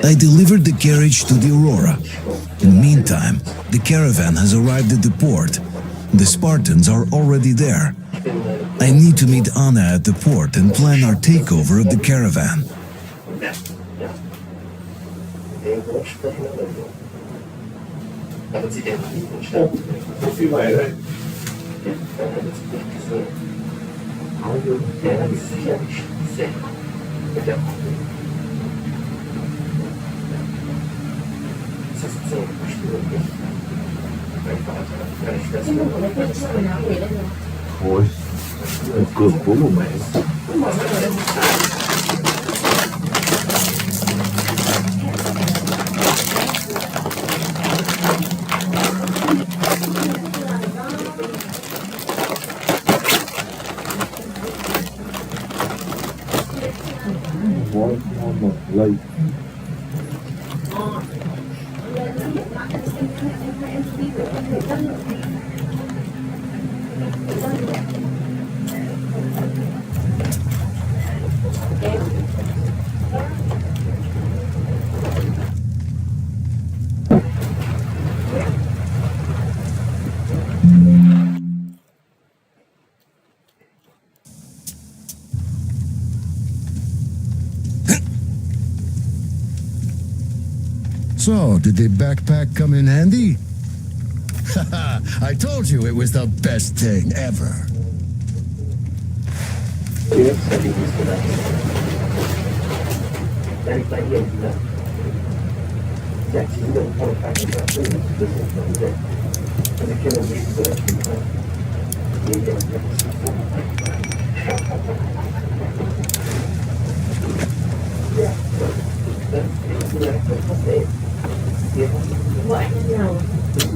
I delivered the carriage to the Aurora. In the meantime, the caravan has arrived at the port. The Spartans are already there. I need to meet Anna at the port and plan our takeover of the caravan. Thôi, cường cố của mẹ. Ngon một lây. So, did the backpack come in handy? I told you it was the best thing ever.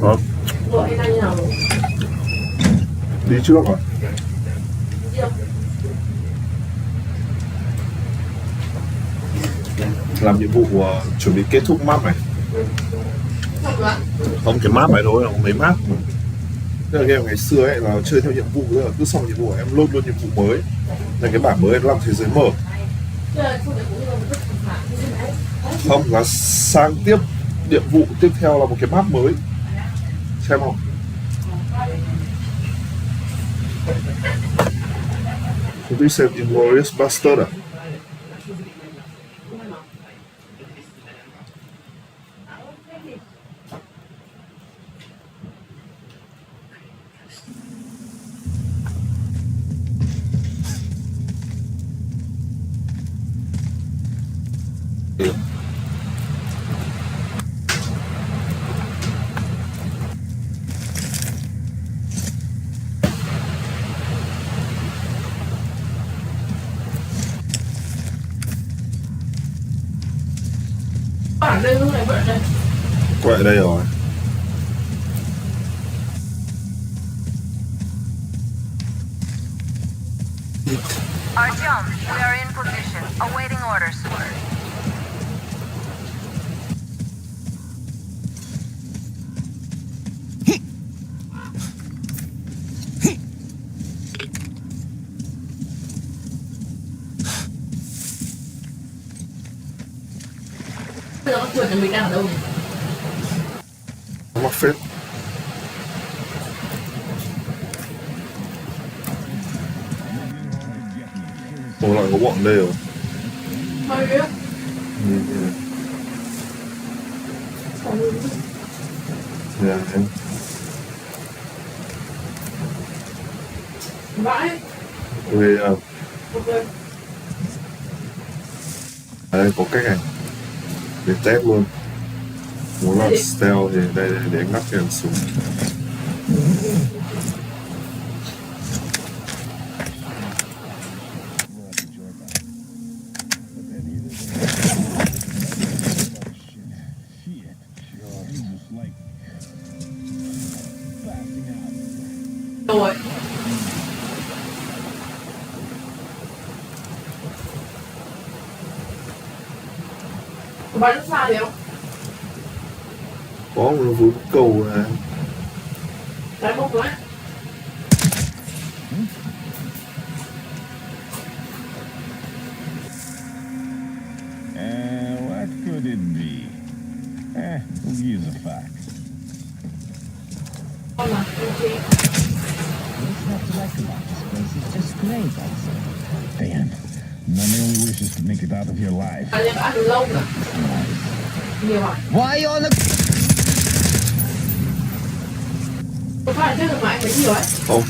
Hả? Đi trước à? Làm nhiệm vụ chuẩn bị kết thúc map này. Không, cái map này thôi, không mấy map. Tức là game ngày xưa ấy là chơi theo nhiệm vụ, tức là cứ xong nhiệm vụ em load luôn nhiệm vụ mới. Là cái bảng mới làm thế giới mở. Không, là sang tiếp nhiệm vụ tiếp theo là một cái map mới. Xem không? Chúng tôi xem Inglourious Bastard à? Quay ở đây rồi. Artyom, we are in position, awaiting orders. Bây giờ con chuột nhà mình đang ở đâu nhỉ? Mặc phết. Ủa lại có bọn đây rồi. Thôi đi. Dạ em. Vãi. Ghê à. Ok. Đây có cách này để test luôn. Muốn làm stealth thì đây để ngắt cái súng. Bắn nước pha gì không? Có một vốn cầu này. Đánh bốc quá. What could it be? We'll use a fact. Con mà, con chi. What's not to like about this place? It's just great, also. Dan, my only wish is to make it out of here alive. Anh em ăn được lâu rồi. Nhiều à? Why on the... Có phải chứ được mà anh thấy nhiều ấy. Không,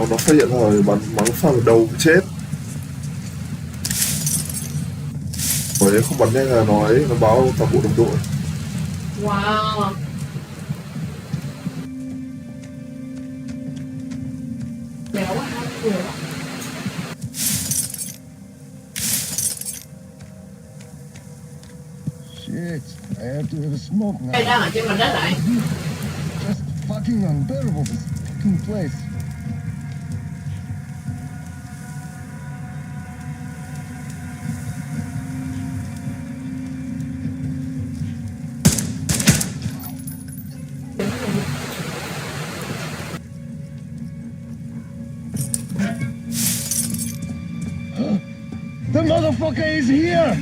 nó phát hiện rồi, bắn pha vào đầu chết. Bởi nếu không bắn nhanh là nó báo toàn bộ đồng đội. Wow. Đéo quá, nhiều quá. Shit, I have to have a smoke now. Đây đang ở trên mặt đất này. Just fucking unbearable, this fucking place. The motherfucker is here!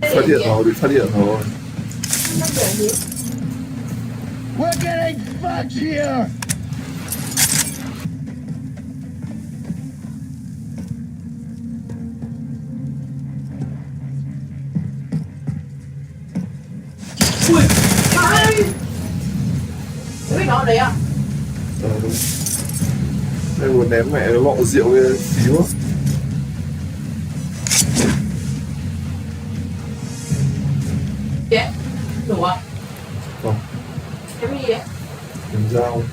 Phát hiện rồi. Nó kiểu gì? We're getting fucked here! Ui! Ai! Có biết nó ở đây à? Đúng. Đây vừa ném mẹ lọ rượu kia xíu á. Dạ. Đủ à? Không, Cái gì vậy? cầm dao.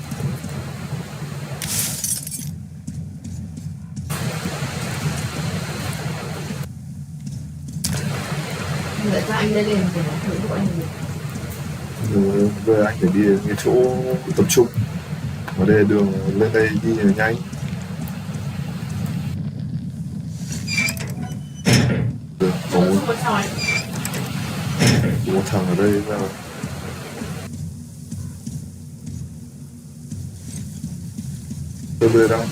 Để cho anh lên để nó thử của anh gì. Rồi về anh phải đi đến cái chỗ tập trung. Ở đây đường lên đây đi nhanh. Được, có Không có soi. một thằng ở đây ra. Tôi đang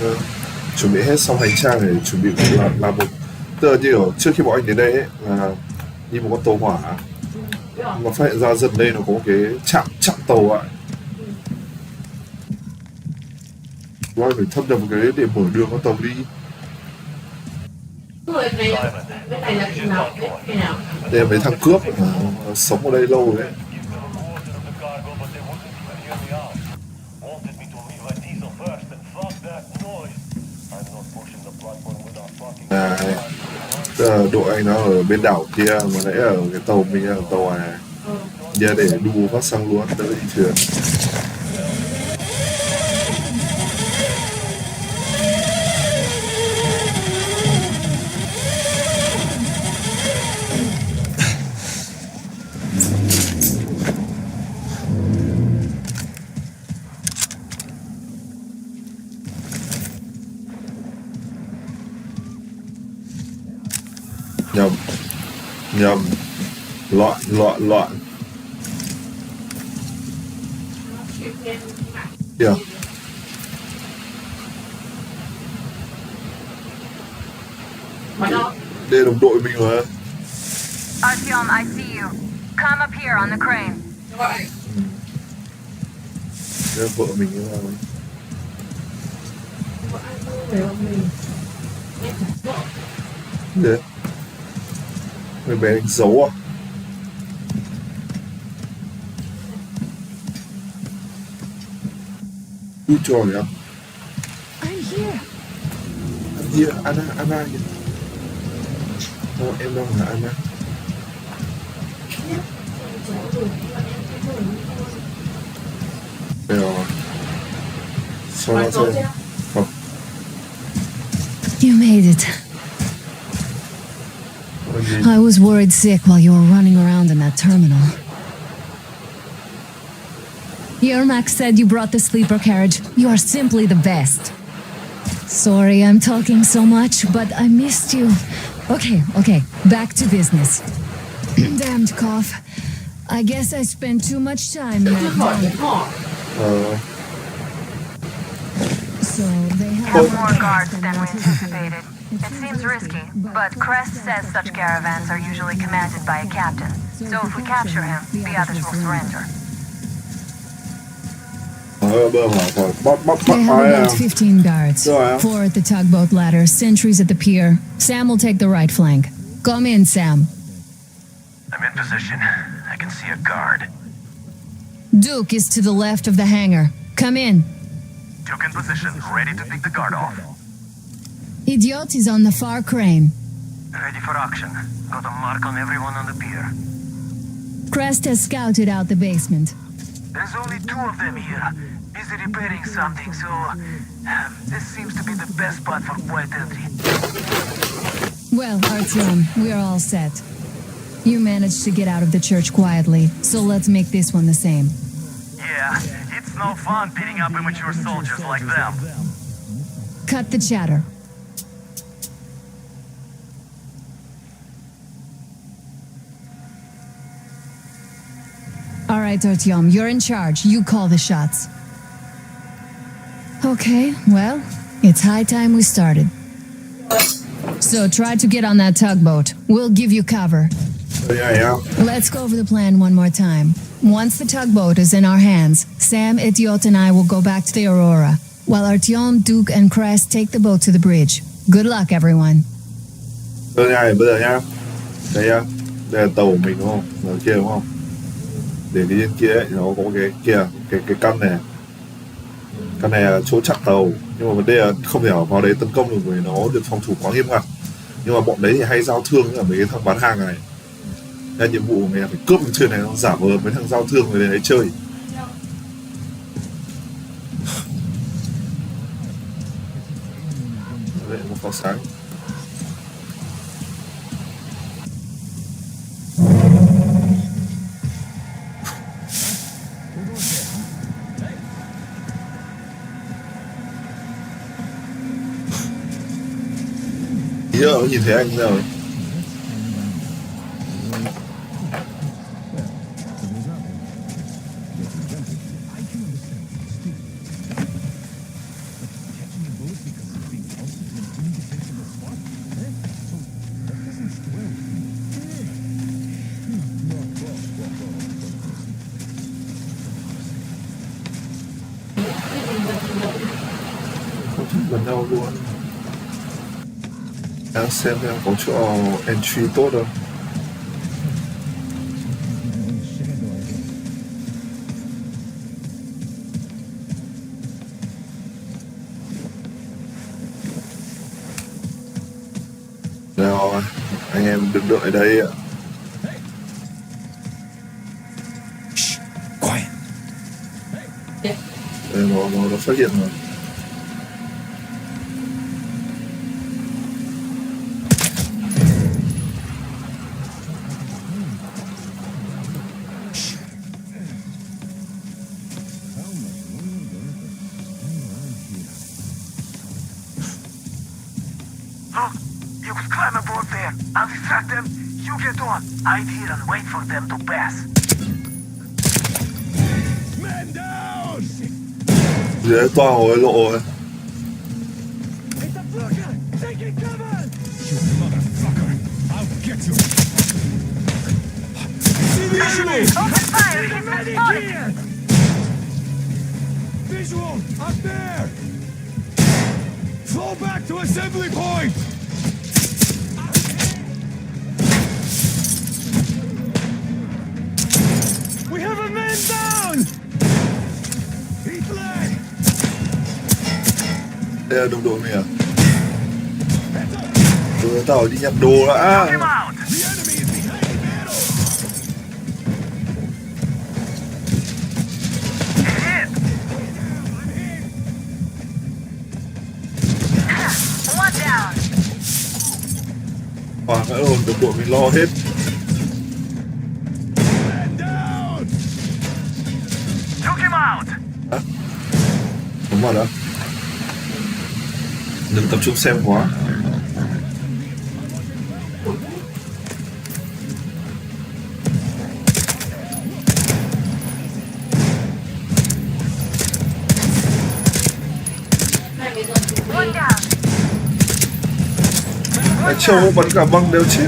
chuẩn bị hết xong hành trang để chuẩn bị làm một, tức là như ở trước khi bọn anh đến đây ấy, là đi một con tàu hỏa Biết không? mà phát hiện ra dần đây nó có một cái chạm tàu ạ. Bọn anh phải thâm nhập một cái để mở đường con tàu đi. Cái này là cái nào? Cái nào? Đây là mấy thằng cướp sống ở đây lâu rồi đấy. Tức là đội anh nó ở bên đảo kia mà nãy ở cái tàu mình ở tàu này. Giờ để đu phát xăng luôn, đỡ đi thuyền. Nhầm loạn kìa. Đây là đồng đội mình mà. Artyom, I see you. Come up here on the crane. Đây là vợ mình như nào đấy. Người bé đánh dấu à? Ui trời ạ. I'm here. Here, Anna kìa. Em đang là Anna. Đây rồi. Sao nó sẽ... Không. You made it. I was worried sick while you were running around in that terminal. Yermak said you brought the sleeper carriage. You are simply the best. Sorry I'm talking so much, but I missed you. Okay, back to business. Damned cough. I guess I spent too much time in 这 that 好情 dump. 况。 So they have Have more guards than we anticipated. It seems risky, but Crest says such caravans are usually commanded by a captain. So if we capture him, the others will surrender. bơm hỏa khỏi bóp They have ai à. about 15 guards. Yeah. 4 at the tugboat ladder, sentries at the pier. Sam will take the right flank. Come in, Sam. I'm in position. I can see a guard. Duke is to the left of the hangar. Come in. Duke in position, ready to pick the guard off. Idiot is on the far crane. Ready for action. Got a mark on everyone on the pier. Crest has scouted out the basement. There's only 2 of them here. Busy repairing something, so this seems to be the best spot for quiet entry. Well, Artyom, we're all set. You managed to get out of the church quietly, so let's make this one the same. Yeah, it's no fun beating up immature soldiers like them. Cut the chatter. All right, Artyom, you're in charge. You call the shots. Okay, well, it's high time we started. So try to get on that tugboat. We'll give you cover. Yeah. Let's go over the plan one more time. Once the tugboat is in our hands, Sam, Idiot, and I will go back to the Aurora, while Artyom, Duke, and Crest take the boat to the bridge. Good luck, everyone. Bây giờ nhá. Đây nhá. Đây là tàu của mình đúng không? Ở kia đúng không? Để cái trên kia ấy, nó có cái kia, cái căn này. Căn này là chỗ chặn tàu, nhưng mà vấn đề là không thể vào đấy tấn công được vì nó được phòng thủ quá nghiêm ngặt. Nhưng mà bọn đấy thì hay giao thương với mấy cái thằng bán hàng này. Nên nhiệm vụ của mình là phải cướp trên này, nó giả vờ mấy thằng giao thương rồi đến đấy chơi. Đấy, một pháo sáng. Giờ nó nhìn thấy anh rồi. Không thích gần nhau luôn. Đang xem có chỗ entry tốt không. Rồi, anh em đứng đợi đây ạ. Quiet. Đây, nó phát hiện rồi. Look, you could climb aboard there. I'll distract them. You get on. Hide here and wait for them to pass. Men down! Dưới toa hồi lộ rồi. It's a fluker! Taking cover! You motherfucker! I'll get you! Enemy! Open fire! He's been spotted! Visual! Up there! Fall back to assembly point! We have a man down! He fled! Đây là đồng đội mình à? Đưa tao đi nhặt đồ đã. Him out! The enemy is behind the battle! Hit! One down. Hoàng nữa rồi, đồng đội mình lo hết. Man down! Took him out! Đúng rồi đó. Đừng tập trung xem quá. 我把你给忘掉去。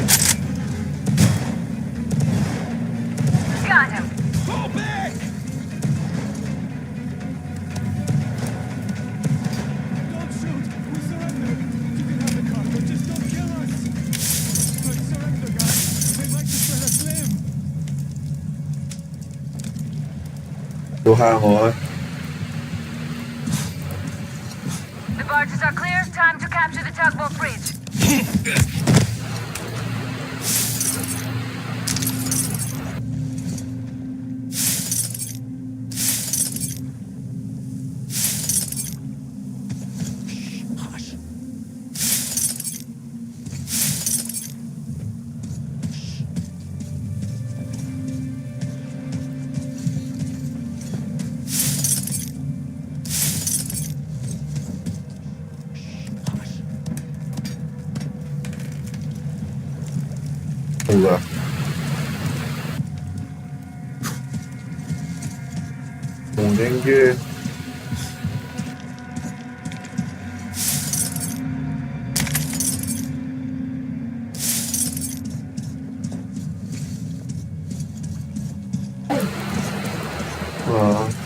Got him. Fall back! Don't shoot! We surrender! You can have the car, but just don't kill us! Like surrender, guys! They'd like to set us limb! 都喊我。 The barges are clear. Time to capture the tugboat bridge. Hush! Uga. 동생계.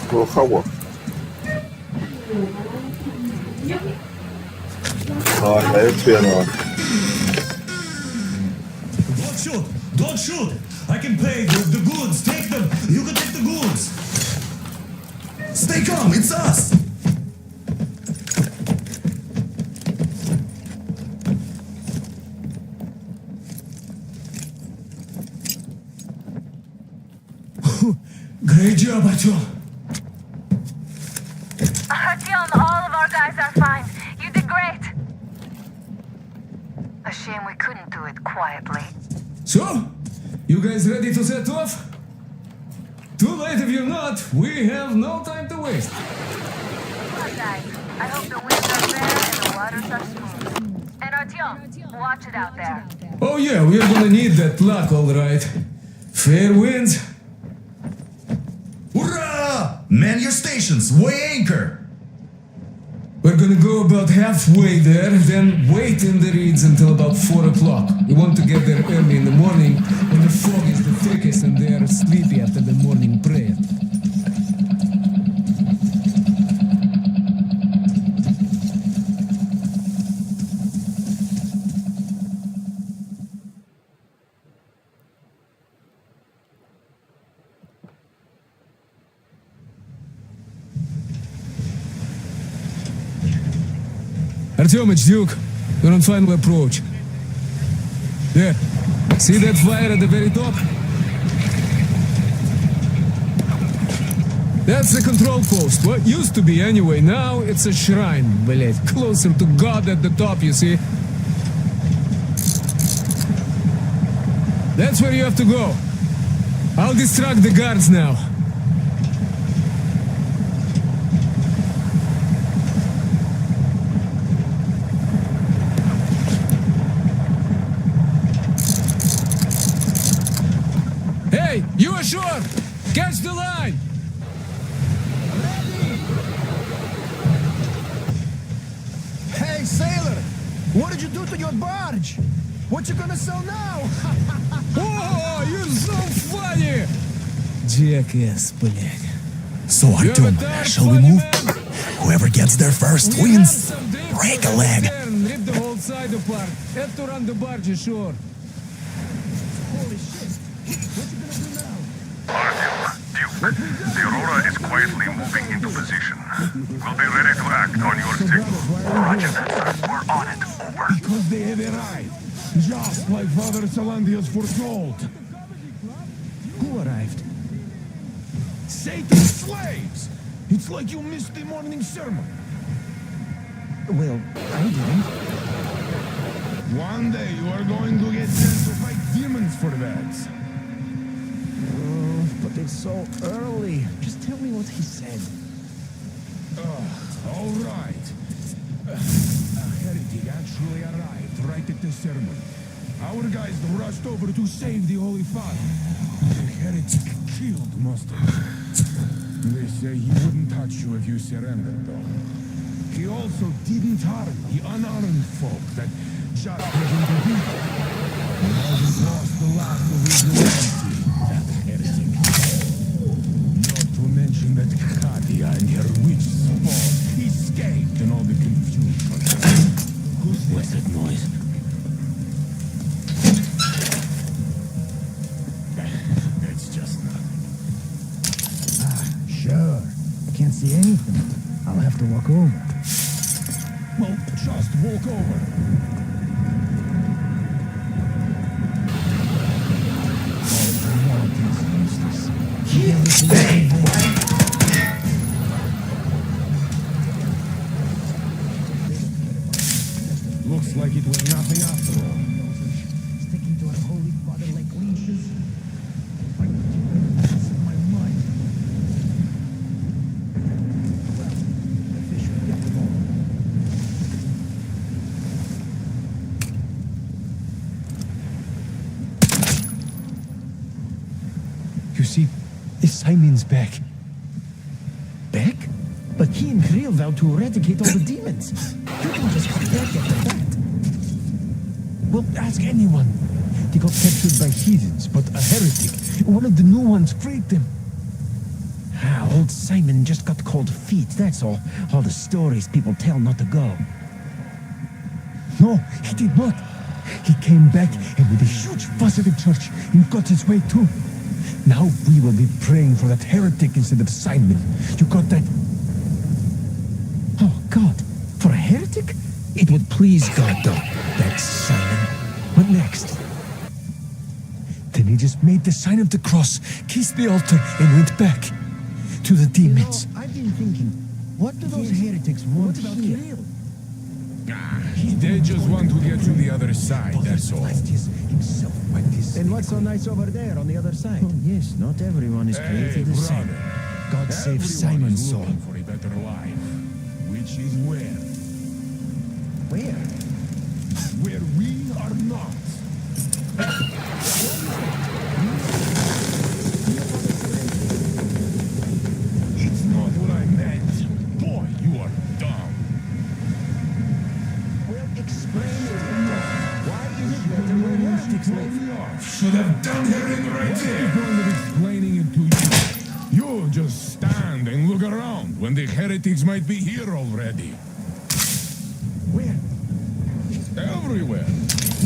그거 하고. 다이어트야 나. Don't shoot! Don't shoot! I can pay the goods. Take them. You can take the goods. Stay calm. It's us. Great job, Artyom. Artyom, all of our guys are fine. You did great. A shame we couldn't do it quietly. So, you guys ready to set off? Too late if you're not. We have no time to waste. Come on, guys. I hope the winds are fair and the waters are smooth. And Artyom, watch it out there. Oh yeah, we're gonna need that luck, all right. Fair winds. Hurrah! Man your stations, weigh anchor. We're gonna go about halfway there, then wait in the reeds until about 4 o'clock. We want to get there early in the morning when the fog is the thickest and they are sleepy after the morning prayer. Artyom, it's Duke. We're on final approach. There. See that fire at the very top? That's the control post. What used to be anyway. Now it's a shrine, блять. Closer to God at the top, you see? That's where you have to go. I'll distract the guards now. Hey, you ashore! Catch the line! Hey, sailor! What did you do to your barge? What you gonna sell now? Oh, you're so funny! Jackass, блядь. So, You have a Artyom, dark shall we funny move? man. Whoever gets there first We wins. have some drift Break a from leg. stern, rip the whole side apart. Have to run the barge ashore. Holy shit! What you gonna do now? Duke, the Aurora is quietly moving into position. We'll be ready to act on your signal. Roger that, sir. We're on it. Over. Because they have arrived. Just like Father Salandius foretold. Who arrived? Satan's slaves! It's like you missed the morning sermon. Well, I didn't. One day you are going to get sent to fight demons for that. But it's so early. Just tell me what he said. All right. A heretic actually arrived right at the sermon. Our guys rushed over to save the Holy Father. The heretic killed Mustard. They say he wouldn't touch you if you surrendered, though. He also didn't harm the unarmed folk that shot given to him. He hasn't lost the last of his humanity, that heretic. Not to mention that Katia and her witch spawn escaped in all the confusion. What's that noise? It's just nothing. Sure. Can't see anything. I'll have to walk over. Well, just walk over. Looks like it was nothing after all. Sticking to a holy father like leashes. I keep it in my mind. Well, the fish will get them all. You see, Simon's back. Back? But he and Creel vowed to eradicate all the demons. You can just come back after that. Well, ask anyone. They got captured by heathens, but a heretic, one of the new ones, freed them. Old Simon just got cold feet, that's all. All the stories people tell not to go. No, he did not. He came back and with a huge fuss at the church and got his way too. Now we will be praying for that heretic instead of Simon. You got that? Oh, God. For a heretic? It would please God, though. That's Simon. What next? Then he just made the sign of the cross, kissed the altar, and went back to the demons. I've been thinking, what do those heretics want here? They just want to get to the other side, that's all. Himself like this. And what's so nice over there on the other side? Oh, yes, not everyone is created the same. God save Simon's soul. Looking for a better life, which is where? Where? Where we are not. It's not what I meant. Boy, you are dumb. Well, explain it. Why is it better where heretics live? Should have done everything right there. What's the point of explaining it to you? You just stand and look around when the heretics might be here already. Where? Everywhere.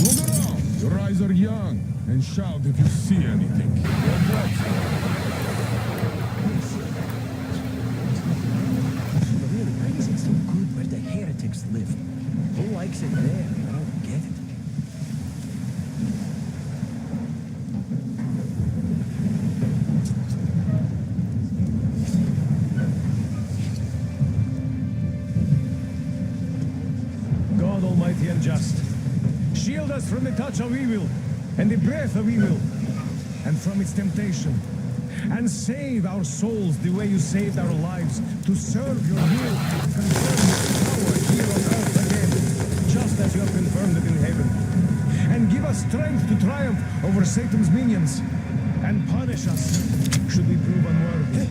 Look around. Your eyes are young. And shout if you see anything. Why is it so good where the heretics live? Who likes it there? I don't get it. God Almighty and just, shield us from the touch of evil and the breath of evil and from its temptation, and save our souls the way you saved our lives to serve your will, confirm your power here on earth again, just as you have confirmed it in heaven, and give us strength to triumph over Satan's minions, and punish us should we prove unworthy.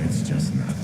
It's just nothing.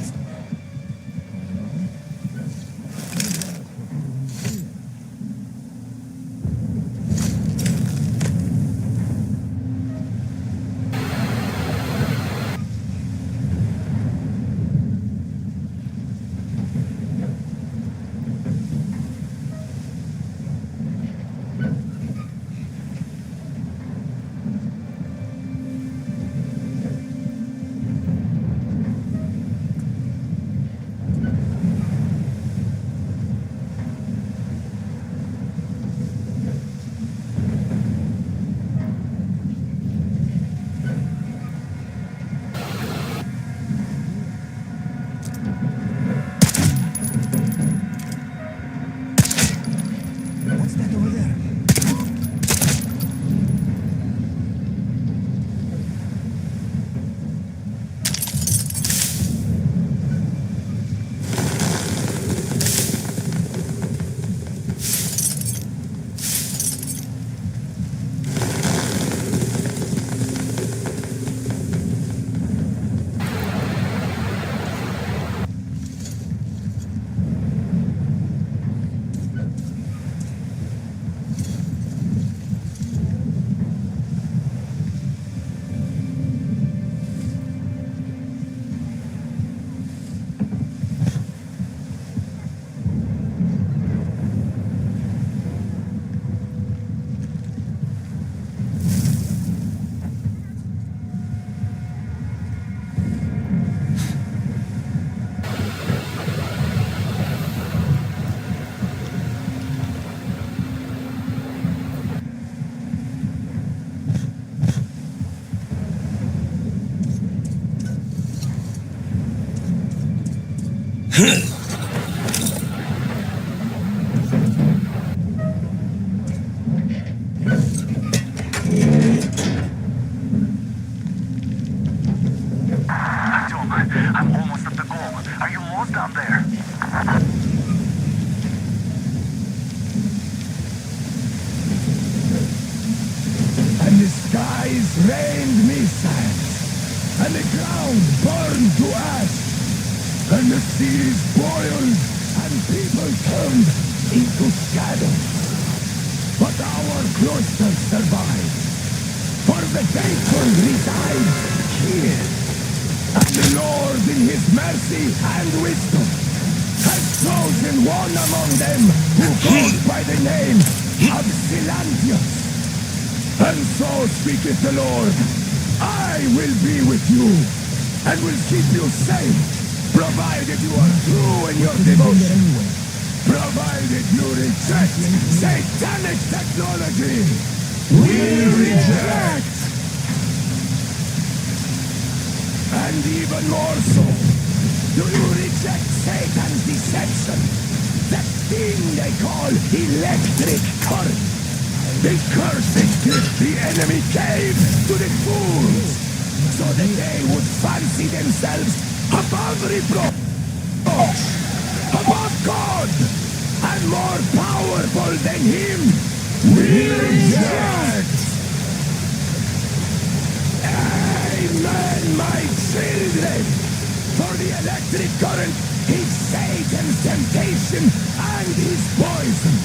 rained missiles, and the ground burned to ash, and the seas boiled, and people turned into shadows. But our cloister survived, for the faithful reside here. And the Lord in his mercy and wisdom has chosen one among them who goes by the name of Silantius. And so speaketh the Lord, I will be with you, and will keep you safe, provided you are true in your devotion, provided you reject satanic technology. We reject! And even more so, do you reject Satan's deception? That thing they call electric current. The cursed gift the enemy gave to the fools, so that they would fancy themselves above reproach, above God, and more powerful than Him. We reject! Amen, my children! For the electric current is Satan's temptation and his poison.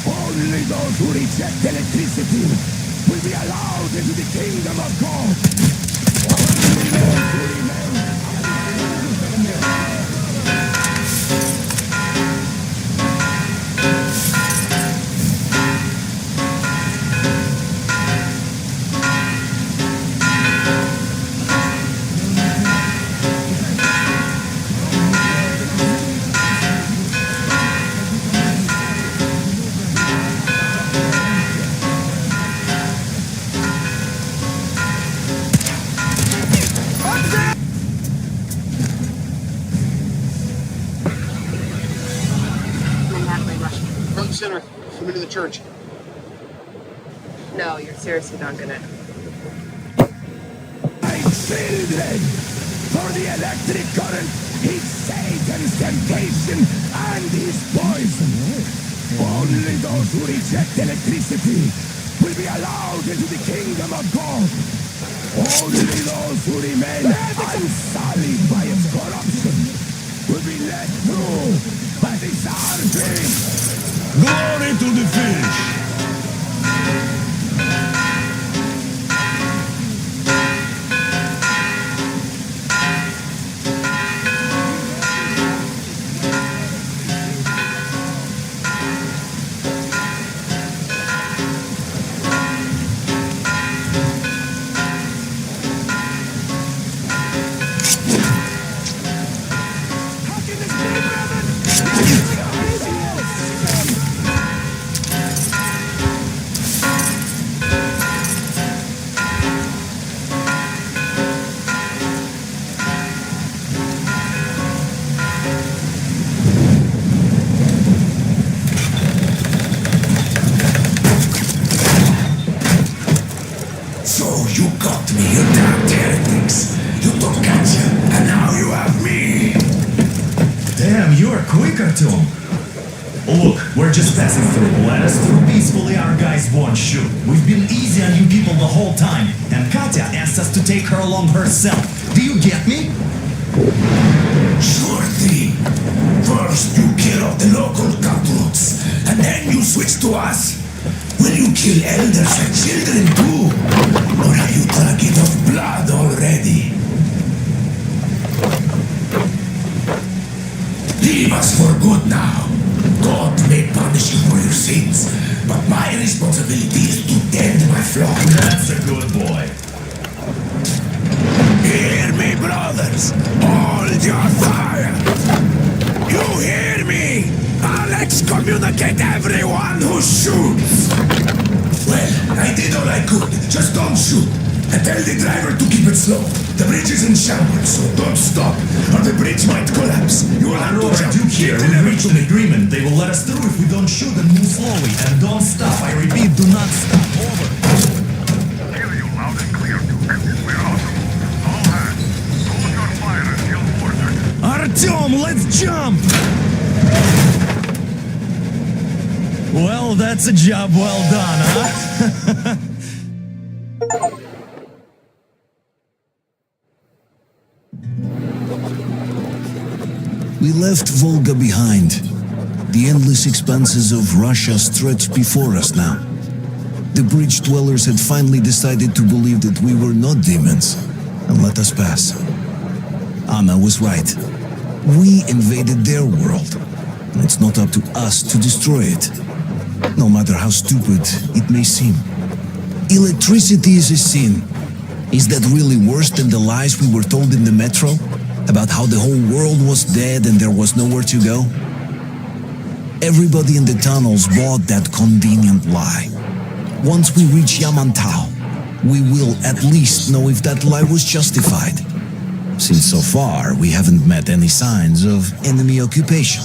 Only those who reject electricity will be allowed into the kingdom of God. Only those who remain. Center, come into the church. No, you're seriously not gonna. My children, for the electric current is Satan's temptation and his poison. Only those who reject electricity will be allowed into the kingdom of God. Only those who remain unsullied by its corruption will be led through by the Sarping. Glory to the fish! Look, we're just passing through. Let us through peacefully, our guys won't shoot. We've been easy on you people the whole time, and Katya asked us to take her along herself. Do you get me? Sure thing. First you kill off the local cutthroats, and then you switch to us. Will you kill elders and children too? Or are you dragging of blood already? Leave us for good now. God may punish you for your sins, but my responsibility is to tend my flock. That's a good boy. Hear me, brothers! Hold your fire! You hear me? I'll excommunicate everyone who shoots! Well, I did all I could. Just don't shoot. And tell the driver to keep it slow. The bridge is in shambles, so don't stop, or the bridge might collapse. You will have to jump. Duke here. We reached an agreement. They will let us through if we don't shoot and move slowly. And don't stop. I repeat, do not stop. Over. Hear you loud and clear, Duke. We're on the move. All hands, hold your fire until ordered. Artyom, let's jump! Well, that's a job well done, huh? We left Volga behind. The endless expanses of Russia stretched before us now. The bridge dwellers had finally decided to believe that we were not demons and let us pass. Anna was right. We invaded their world, and it's not up to us to destroy it, no matter how stupid it may seem. Electricity is a sin. Is that really worse than the lies we were told in the metro? About how the whole world was dead and there was nowhere to go? Everybody in the tunnels bought that convenient lie. Once we reach Yamantau, we will at least know if that lie was justified. Since so far, we haven't met any signs of enemy occupation.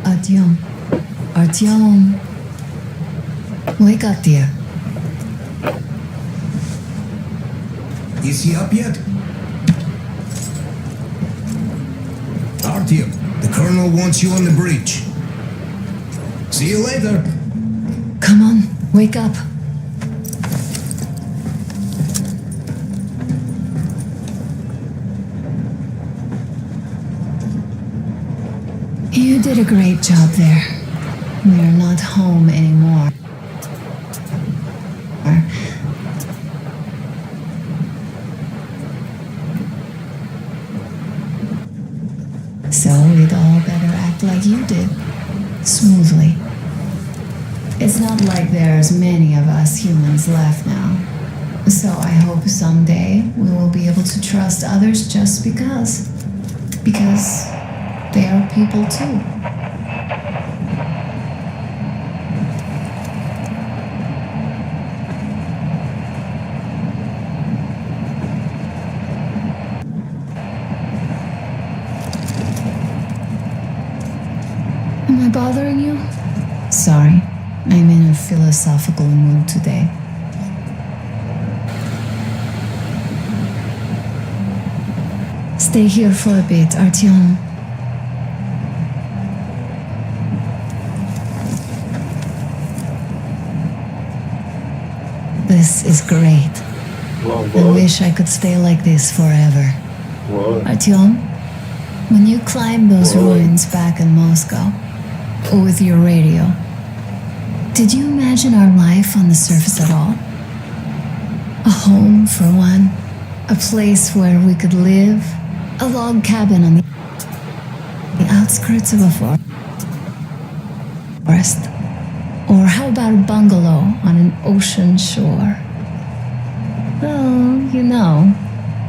Artyom. Artyom. Wake up, dear. Is he up yet? Artyom, the colonel wants you on the bridge. See you later. Come on, wake up. You did a great job there. We're not home anymore. So we'd all better act like you did. Smoothly. It's not like there's many of us humans left now. So I hope someday we will be able to trust others just because. Because they are people too. Am I bothering you? Sorry, I'm in a philosophical mood today. Stay here for a bit, Artyom. This is great. I wish I could stay like this forever. Artyom, when you climbed those ruins back in Moscow, with your radio, did you imagine our life on the surface at all? A home, for one. A place where we could live. A log cabin on the outskirts of a forest. Or how about a bungalow on an ocean shore? Well, you know,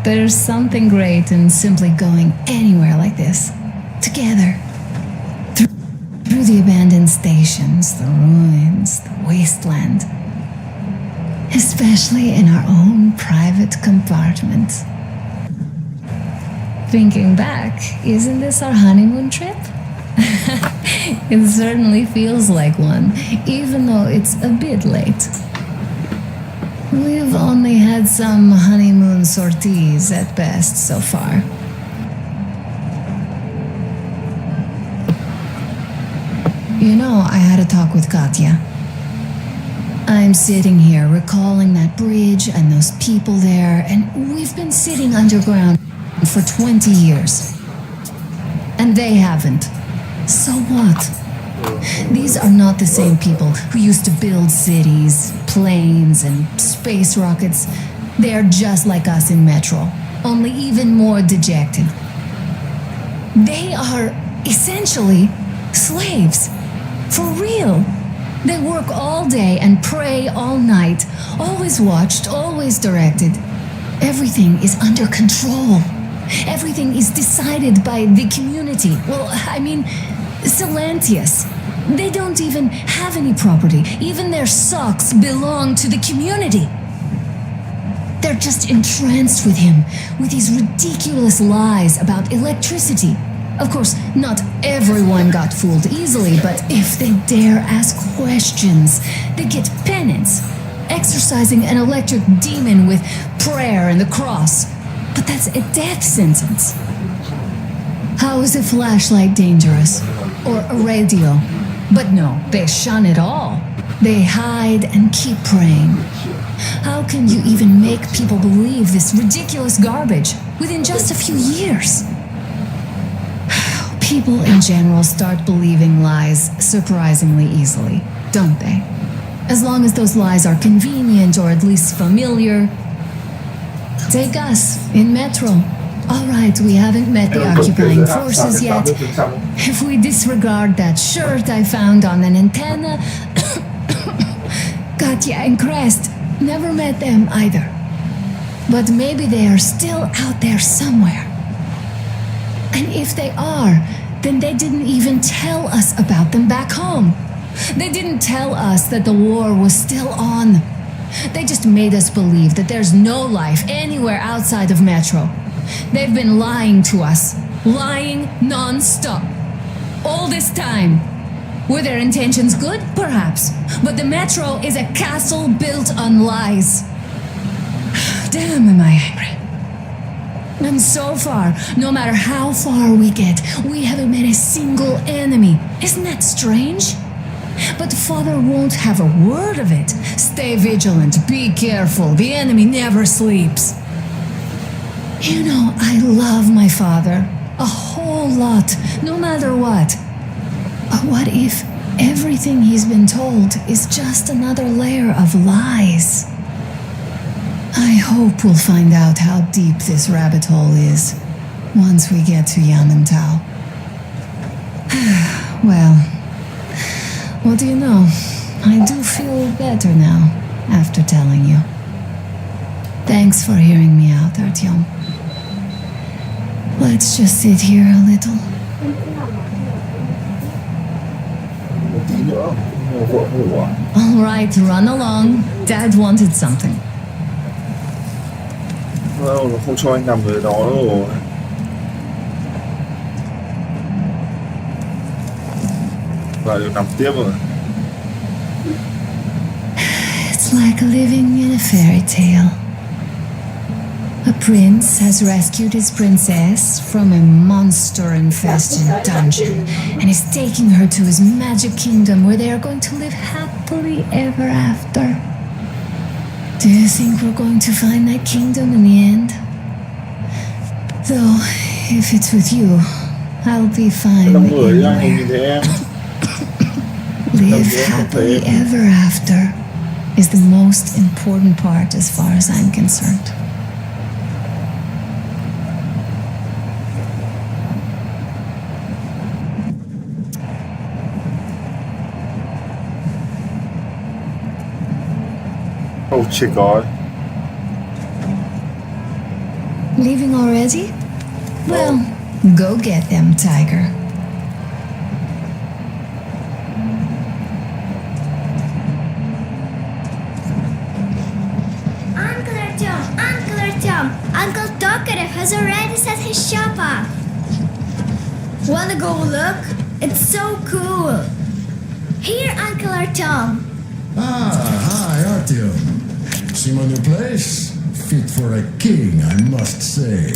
there's something great in simply going anywhere like this. Together. Through the abandoned stations, the ruins, the wasteland. Especially in our own private compartment. Thinking back, isn't this our honeymoon trip? It certainly feels like one, even though it's a bit late. We've only had some honeymoon sorties at best so far. You know, I had a talk with Katya. I'm sitting here recalling that bridge and those people there, and we've been sitting underground for 20 years. And they haven't. So what? These are not the same people who used to build cities, planes, and space rockets. They are just like us in Metro, only even more dejected. They are essentially slaves. For real. They work all day and pray all night. Always watched, always directed. Everything is under control. Everything is decided by the community. Well, I mean, Silantius. They don't even have any property. Even their socks belong to the community. They're just entranced with him, with these ridiculous lies about electricity. Of course, not everyone got fooled easily, but if they dare ask questions, they get penance, exorcising an electric demon with prayer and the cross. But that's a death sentence. How is a flashlight dangerous? Or a radio? But no, they shun it all. They hide and keep praying. How can you even make people believe this ridiculous garbage within just a few years? People in general start believing lies surprisingly easily, don't they? As long as those lies are convenient or at least familiar. Take us in Metro. All right, we haven't met the occupying forces yet. If we disregard that shirt I found on an antenna, Katya and Crest never met them either. But maybe they are still out there somewhere. And if they are, then they didn't even tell us about them back home. They didn't tell us that the war was still on. They just made us believe that there's no life anywhere outside of Metro. They've been lying to us. Lying non-stop. All this time. Were their intentions good? Perhaps. But the Metro is a castle built on lies. Damn, am I angry. And so far, no matter how far we get, we haven't met a single enemy. Isn't that strange? But Father won't have a word of it. Stay vigilant, be careful, the enemy never sleeps. You know, I love my father. A whole lot, no matter what. But what if everything he's been told is just another layer of lies? I hope we'll find out how deep this rabbit hole is once we get to Yamantau. Well, what do you know? I do feel better now after telling you. Thanks for hearing me out, Artyom. Let's just sit here a little. All right, run along. Dad wanted something. Không cho anh nằm ở đó rồi. Và được nằm tiếp rồi. It's like living in a fairy tale. A prince has rescued his princess from a monster-infested dungeon and is taking her to his magic kingdom where they are going to live happily ever after. Do you think we're going to find that kingdom in the end? Though, if it's with you, I'll be fine anywhere. Live happily ever after is the most important part as far as I'm concerned. Oh, God. Leaving already? Well, go get them, Tiger. Uncle Artyom, Uncle Tokarev has already set his shop up. Wanna go look? It's so cool. Here, Uncle Artyom. Hi, Artyom. See my new place? Fit for a king, I must say.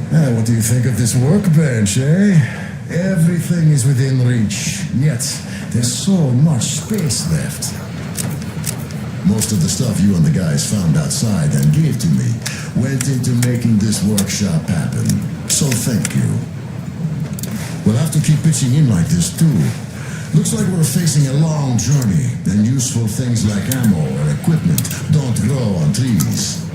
What do you think of this workbench, eh? Everything is within reach, yet there's so much space left. Most of the stuff you and the guys found outside and gave to me went into making this workshop happen. So thank you. We'll have to keep pitching in like this too. Looks like we're facing a long journey, and useful things like ammo or equipment don't grow on trees.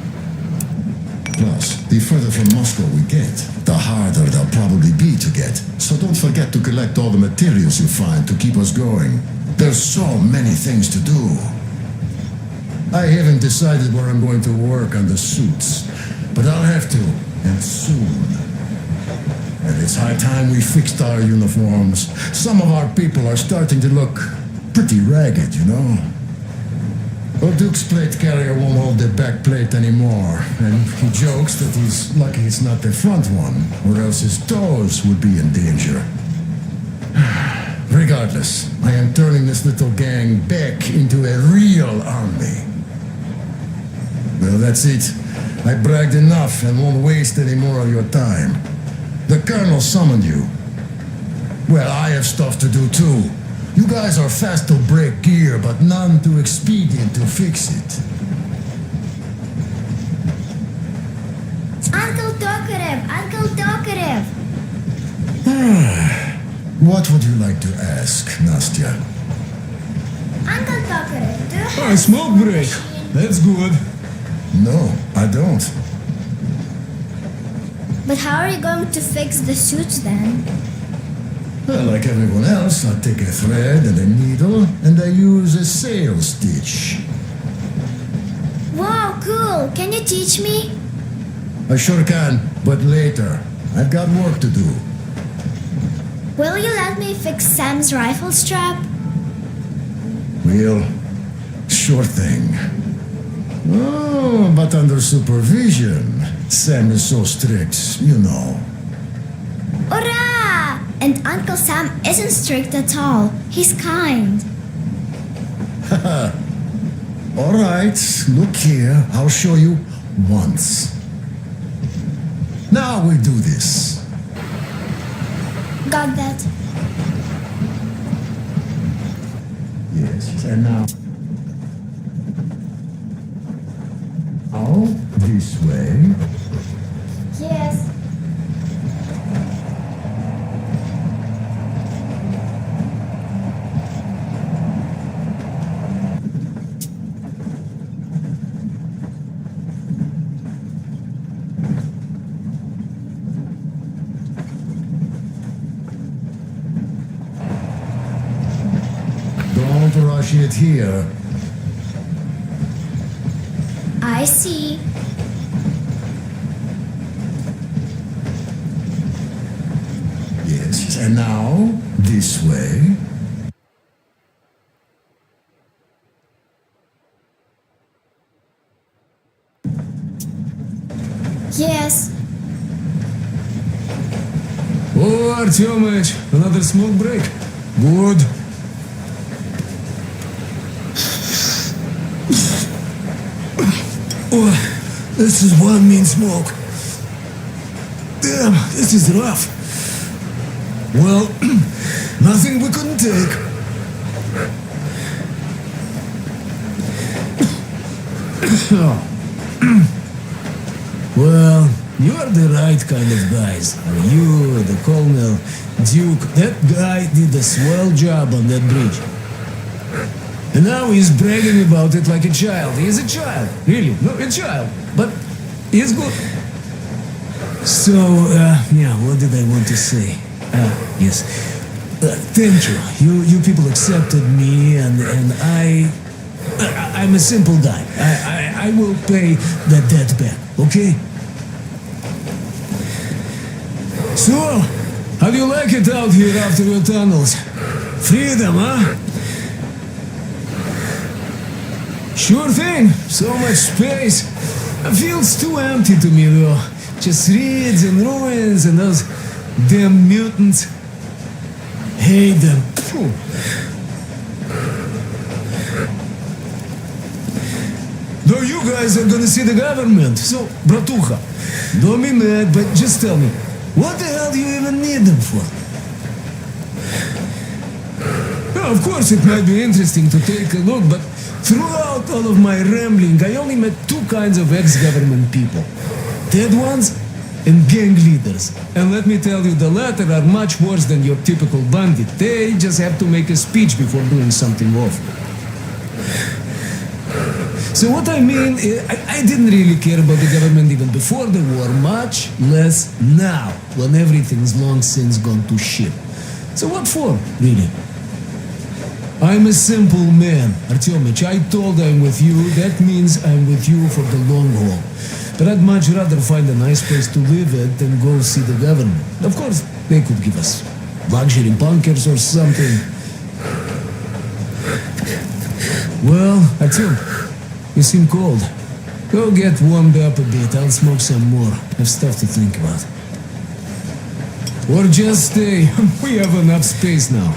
Plus, the further from Moscow we get, the harder they'll probably be to get. So don't forget to collect all the materials you find to keep us going. There's so many things to do. I haven't decided where I'm going to work on the suits, but I'll have to, and soon. And it's high time we fixed our uniforms. Some of our people are starting to look pretty ragged, you know. Well, Duke's plate carrier won't hold the back plate anymore, and he jokes that he's lucky it's not the front one, or else his toes would be in danger. Regardless, I am turning this little gang back into a real army. Well, that's it. I bragged enough and won't waste any more of your time. The Colonel summoned you. Well, I have stuff to do too. You guys are fast to break gear, but none too expedient to fix it. Uncle Tokarev! Uncle Tokarev! What would you like to ask, Nastya? Uncle Tokarev, do you have Oh, smoke break. That's good. No, I don't. But how are you going to fix the suits then? Well, like everyone else, I take a thread and a needle, and I use a sail stitch. Wow, cool! Can you teach me? I sure can, but later. I've got work to do. Will you let me fix Sam's rifle strap? Well, sure thing. Oh, but under supervision. Sam is so strict, you know. Hurrah! And Uncle Sam isn't strict at all. He's kind. All right, look here. I'll show you once. Now we do this. Got that. Yes, and now. Oh, this way. Yes. Don't rush it here. I see. Yes, and now this way. Yes. Oh, Artyomich, another smoke break. Good. Oh, this is one mean smoke. Damn, this is rough. Well, nothing we couldn't take. Well, you are the right kind of guys. You, the Colonel, Duke, that guy did a swell job on that bridge. And now he's bragging about it like a child. He is a child, really, no, a child. But he's good. So, yeah, what did I want to say? Yes. Thank you. You people accepted me, and I'm a simple guy. I will pay that debt back, okay? So, how do you like it out here after your tunnels? Freedom, huh? Sure thing. So much space. It feels too empty to me, though. Just reeds and ruins and those damn mutants. Hate them. Phew. Though you guys are gonna see the government. So, bratucha, don't be mad, but just tell me, what the hell do you even need them for? Well, of course, it might be interesting to take a look, but throughout all of my rambling, I only met two kinds of ex-government people. Dead ones and gang leaders. And let me tell you, the latter are much worse than your typical bandit. They just have to make a speech before doing something awful. So what I mean, I didn't really care about the government even before the war, much less now, when everything's long since gone to shit. So what for, really? I'm a simple man, Artyomich. I told I'm with you, that means I'm with you for the long haul. But I'd much rather find a nice place to live at than go see the government. Of course, they could give us luxury bunkers or something. Well, Artyom, you seem cold. Go get warmed up a bit. I'll smoke some more. I've stuff to think about. Or just stay. We have enough space now.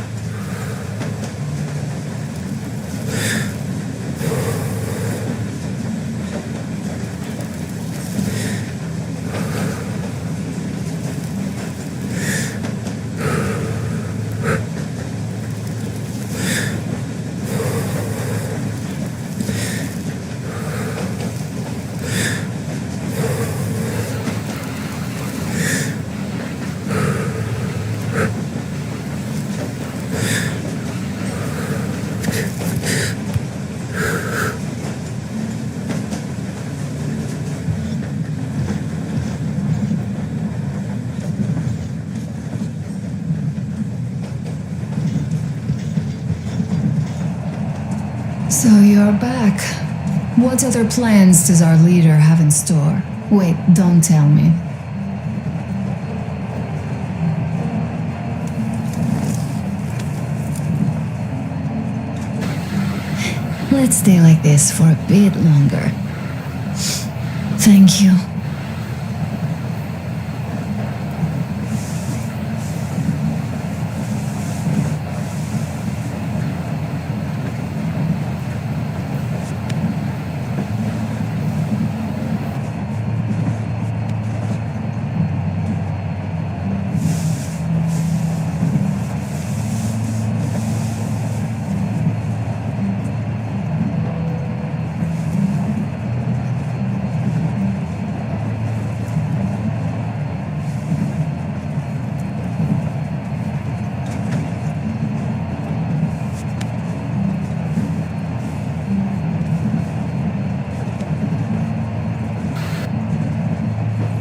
So you're back. What other plans does our leader have in store? Wait, don't tell me. Let's stay like this for a bit longer. Thank you.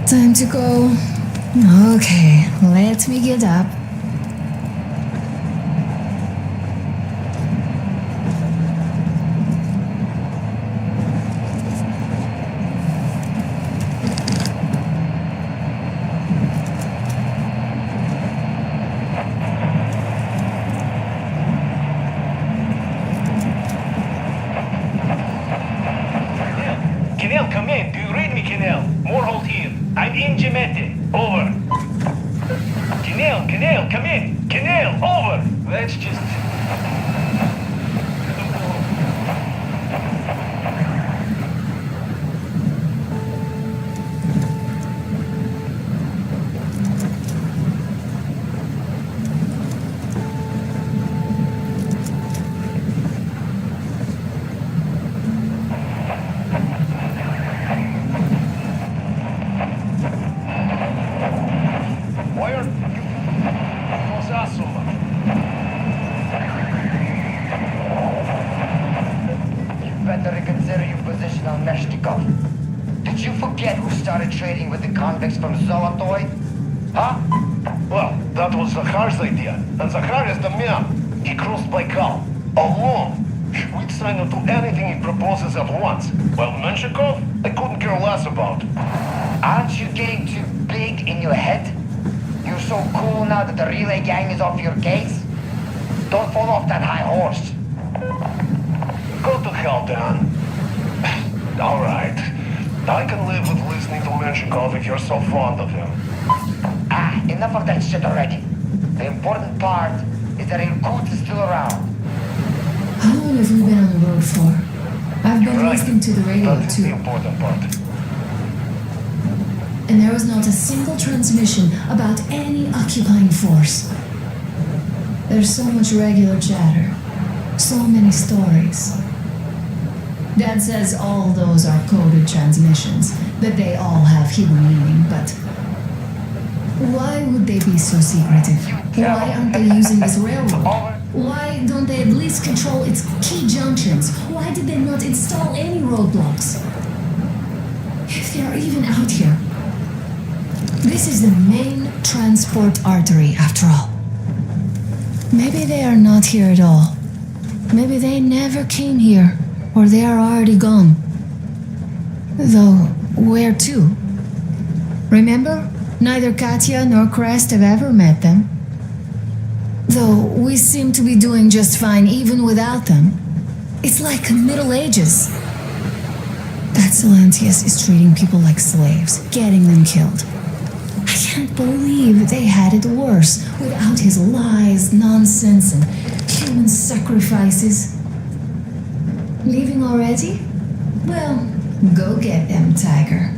Time to go. Okay, let me get up. Kenel, come in. Do you read me, Kenel? Morholt here. I'm in Gemete. Over. Kenel, come in. Kenel, over. Let's just... Why are you so much? You better reconsider your position on Meshtikov. Did you forget who started trading with the convicts from Zolotoy? Huh? Well, that was Zakhar's idea. And Zakhar is the man. He crossed Baikal. Alone. We'd sign up to anything he proposes at once. While Menshikov, I couldn't care less about. Aren't you getting too big in your head? You're so cool now that the relay gang is off your case? Don't fall off that high horse. Go to hell, Dan. All right. I can live with listening to Menshikov if you're so fond of him. Ah, enough of that shit already. The important part is that Irkut is still around. How long have we been on the road for? I've been Right. listening to the radio That is too. the important part. And there was not a single transmission about any occupying force. There's so much regular chatter, so many stories. Dad says all those are coded transmissions, that they all have hidden meaning, but why would they be so secretive? Why aren't they using this railroad? Why don't they at least control its key junctions? Why did they not install any roadblocks? If they are even out here. This is the main transport artery, after all. Maybe they are not here at all. Maybe they never came here, or they are already gone. Though, where to? Remember? Neither Katya nor Crest have ever met them. Though we seem to be doing just fine even without them. It's like Middle Ages. That Silantius is treating people like slaves, getting them killed. I can't believe they had it worse without his lies, nonsense, and human sacrifices. Leaving already? Well, go get them, Tiger.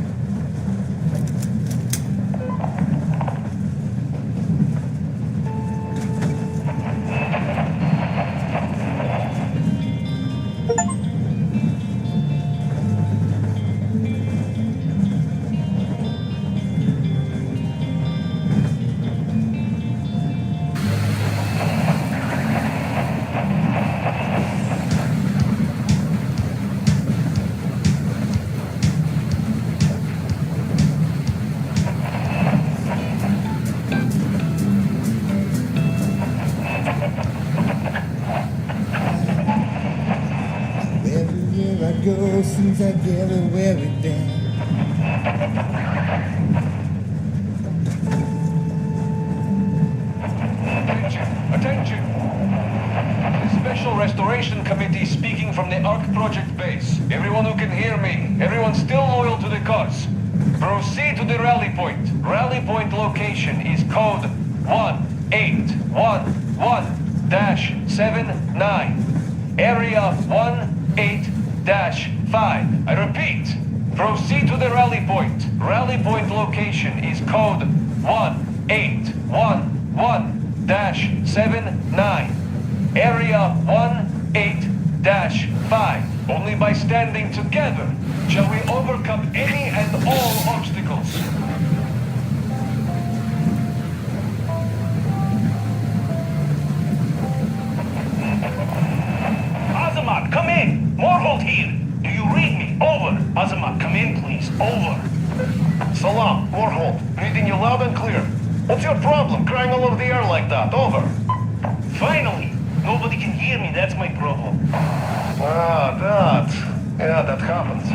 Everywhere I go, seems like everywhere we've been. Attention! The Special Restoration Committee speaking from the ARC Project base. Everyone who can hear me, everyone still loyal to the cause. Proceed to the rally point. Rally point location is code 1811-79. Area 18-5. I repeat, proceed to the rally point. Rally point location is code 1811-79. Area 18-5. Only by standing together shall we overcome any and all obstacles. Azamat, come in! Morholt here! Do you read me? Over! Azamat, come in, please. Over! Salam, Morholt. Reading you loud and clear. What's your problem, crying all over the air like that? Over! Finally! Nobody can hear me, that's my problem. Ah, that. Yeah, that happens.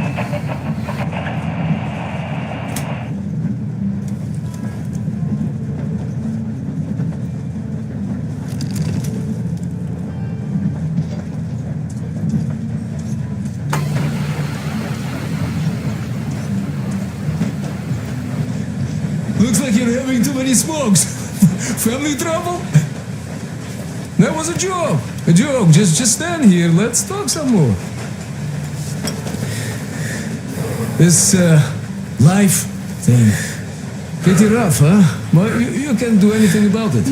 Looks like you're having too many smokes. Family trouble? That was a joke. A joke. Just stand here. Let's talk some more. This life thing. Pretty rough, huh? But you can't do anything about it.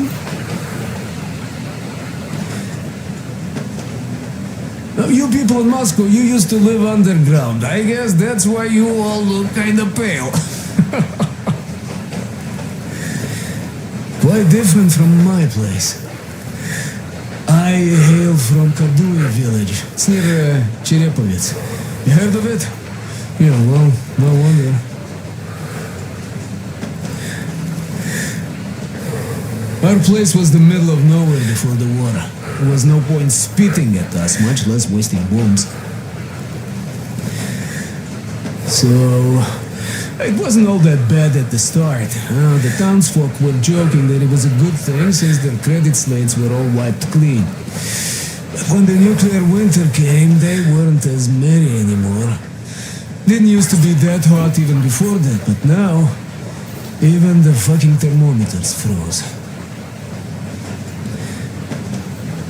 You people in Moscow, you used to live underground. I guess that's why you all look kind of pale. Quite different from my place. I hail from Kadui village. It's near Cherepovets. You heard of it? Yeah, well, no wonder. Our place was the middle of nowhere before the war. There was no point spitting at us, much less wasting bombs. So, it wasn't all that bad at the start. The townsfolk were joking that it was a good thing since their credit slates were all wiped clean. But when the nuclear winter came, they weren't as merry anymore. Didn't used to be that hot even before that, but now, even the fucking thermometers froze.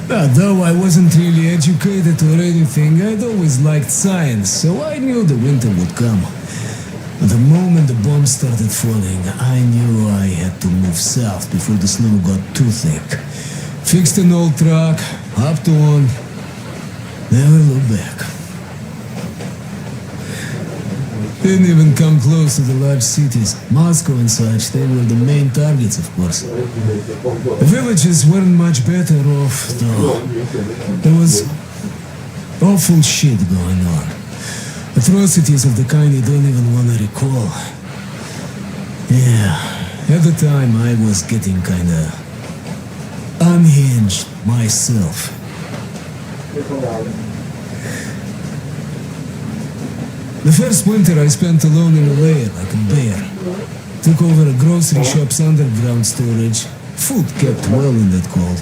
Though I wasn't really educated or anything, I'd always liked science, so I knew the winter would come. The moment the bombs started falling, I knew I had to move south before the snow got too thick. Fixed an old truck, hopped on, never looked back. Didn't even come close to the large cities. Moscow and such, they were the main targets, of course. The villages weren't much better off, though. There was awful shit going on. Atrocities of the kind you don't even want to recall. Yeah, at the time I was getting kinda unhinged myself. The first winter I spent alone in a lair like a bear. Took over a grocery shop's underground storage. Food kept well in that cold.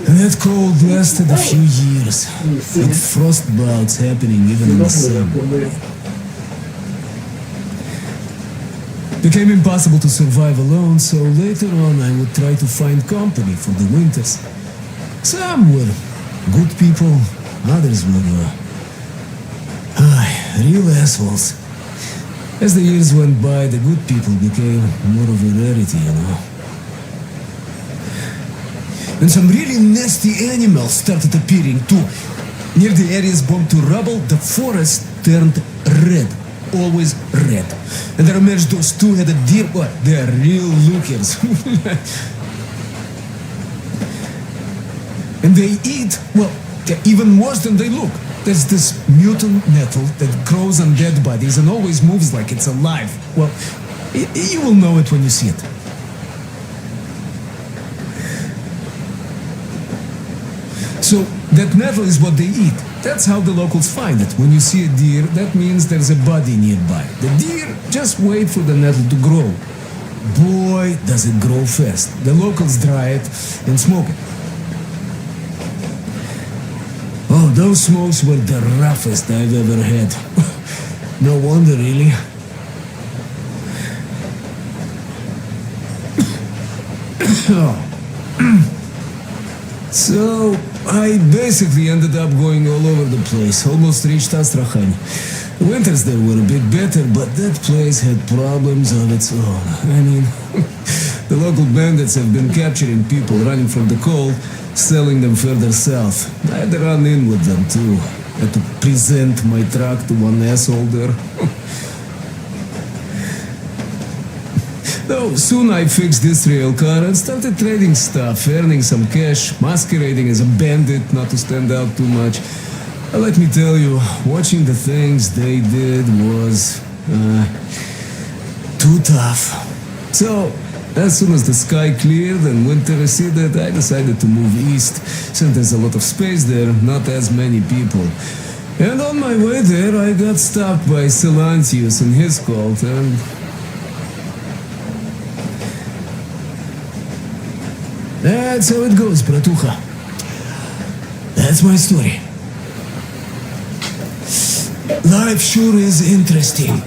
And that cold lasted a few years, with frost bouts happening even in the summer. Became impossible to survive alone, so later on I would try to find company for the winters. Some were good people, others were real assholes. As the years went by, the good people became more of a rarity, you know. And some really nasty animals started appearing too. Near the areas bombed to rubble, the forest turned red. Always red. And I emerged those two-headed deer. What? They are real lookers. And they eat, well, even worse than they look. There's this mutant nettle that grows on dead bodies and always moves like it's alive. Well, you will know it when you see it. So, that nettle is what they eat. That's how the locals find it. When you see a deer, that means there's a body nearby. The deer just wait for the nettle to grow. Boy, does it grow fast. The locals dry it and smoke it. Oh, those smokes were the roughest I've ever had. No wonder, really. So, I basically ended up going all over the place, almost reached Astrakhan. Winters there were a bit better, but that place had problems of its own. I mean, the local bandits have been capturing people running from the cold, selling them further south. I had to run in with them too. I had to present my truck to one asshole there. Though soon I fixed this rail car and started trading stuff, earning some cash, masquerading as a bandit not to stand out too much. Let me tell you, watching the things they did was too tough. So, as soon as the sky cleared and winter receded, I decided to move east, since there's a lot of space there, not as many people. And on my way there, I got stopped by Silantius and his cult, and that's how it goes, bratucha. That's my story. Life sure is interesting.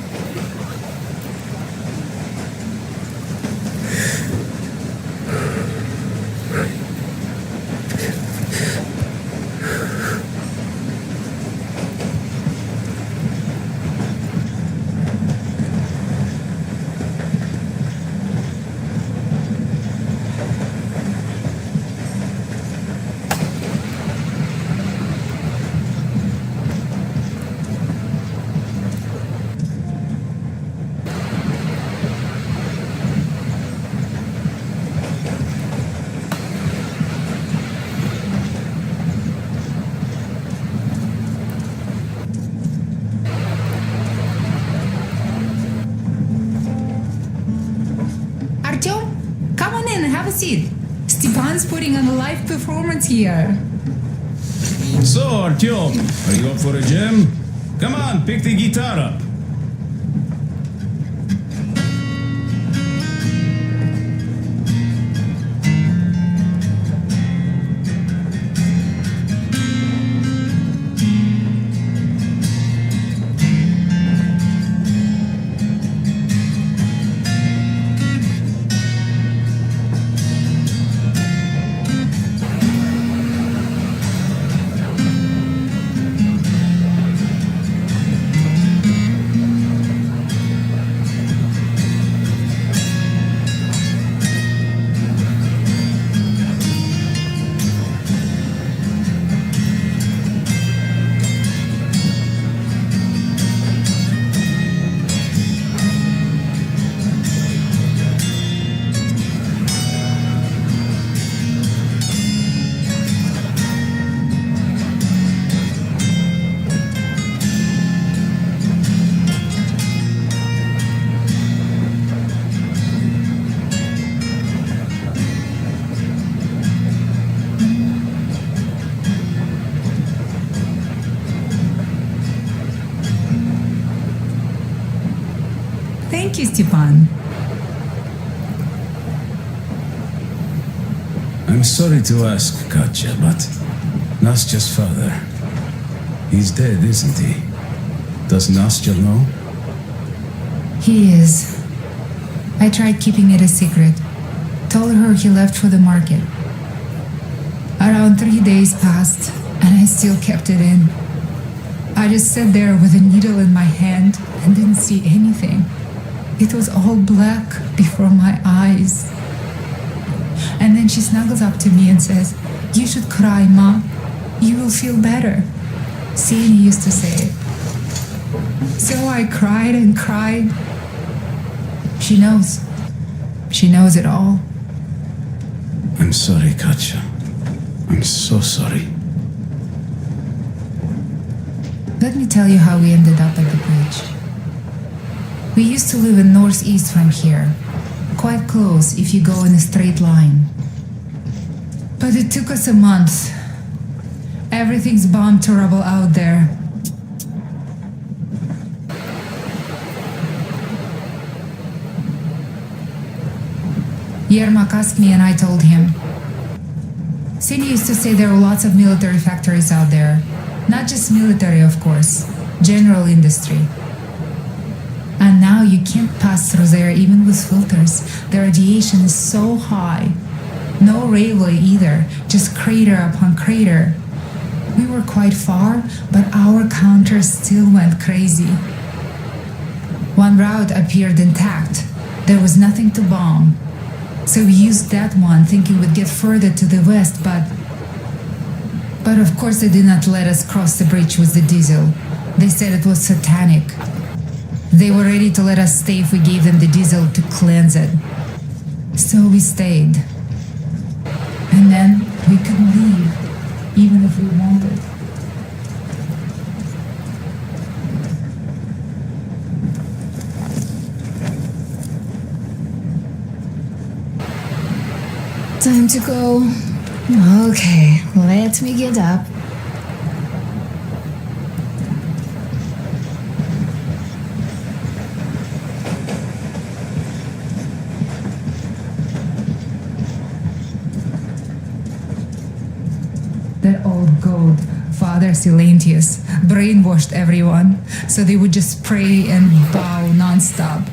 Stepan's putting on a live performance here. So, Artyom, are you up for a jam? Come on, pick the guitar up. Thank you, Stepan. I'm sorry to ask, Katya, but Nastya's father, he's dead, isn't he? Does Nastya know? He is. I tried keeping it a secret. Told her he left for the market. Around 3 days passed, and I still kept it in. I just sat there with a needle in my hand and didn't see anything. It was all black before my eyes. And then she snuggles up to me and says, "You should cry, Ma. You will feel better." Sini used to say it. So I cried and cried. She knows. She knows it all. I'm sorry, Katya. I'm so sorry. Let me tell you how we ended up at the bridge. We used to live in northeast from here, quite close if you go in a straight line. But it took us a month. Everything's bomb terrible out there. Yermak asked me and I told him. Sini used to say there are lots of military factories out there. Not just military, of course. General industry. And now you can't pass through there even with filters. The radiation is so high. No railway either, just crater upon crater. We were quite far, but our counter still went crazy. One route appeared intact. There was nothing to bomb. So we used that one, thinking we'd get further to the west, but of course they did not let us cross the bridge with the diesel. They said it was satanic. They were ready to let us stay if we gave them the diesel to cleanse it. So we stayed. And then we couldn't leave, even if we wanted. Time to go. Okay, let me get up. That old goat, Father Silentius, brainwashed everyone, so they would just pray and bow nonstop.